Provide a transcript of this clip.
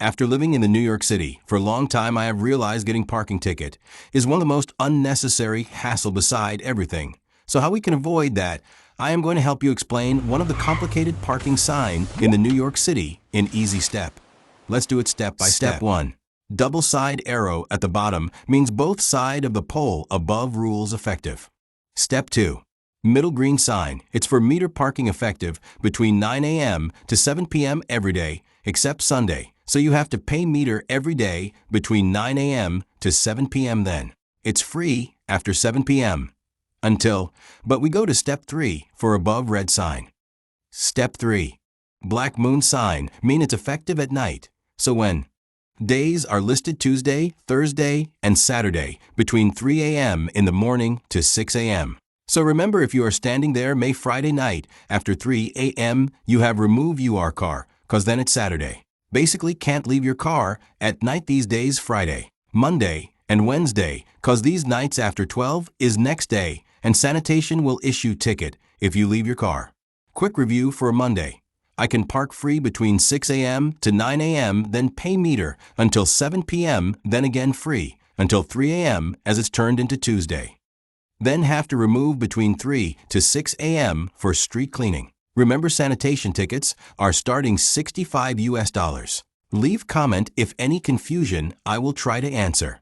After living in the New York City for a long time, I have realized getting parking ticket is one of the most unnecessary hassle beside everything. So how we can avoid that, I am going to help you explain one of the complicated parking sign in the New York City in easy step. Let's do it step by step. Step 1. Double side arrow at the bottom means both side of the pole above rules effective. Step 2. Middle green sign. It's for meter parking effective between 9 a.m. to 7 p.m. every day, except Sunday. So you have to pay meter every day between 9 a.m. to 7 p.m. then. It's free after 7 p.m. But we go to step 3 for above red sign. Step 3. Black moon sign mean it's effective at night. So when days are listed Tuesday, Thursday, and Saturday between 3 a.m. in the morning to 6 a.m. So remember, if you are standing there Friday night after 3 a.m., you have remove your car, cause then it's Saturday. Basically can't leave your car at night these days Friday, Monday, and Wednesday, cause these nights after 12 is next day, and sanitation will issue ticket if you leave your car. Quick review for a Monday. I can park free between 6 a.m. to 9 a.m., then pay meter until 7 p.m., then again free until 3 a.m. as it's turned into Tuesday. Then have to remove between 3 to 6 a.m. for street cleaning. Remember, sanitation tickets are starting $65 US. Leave comment if any confusion, I will try to answer.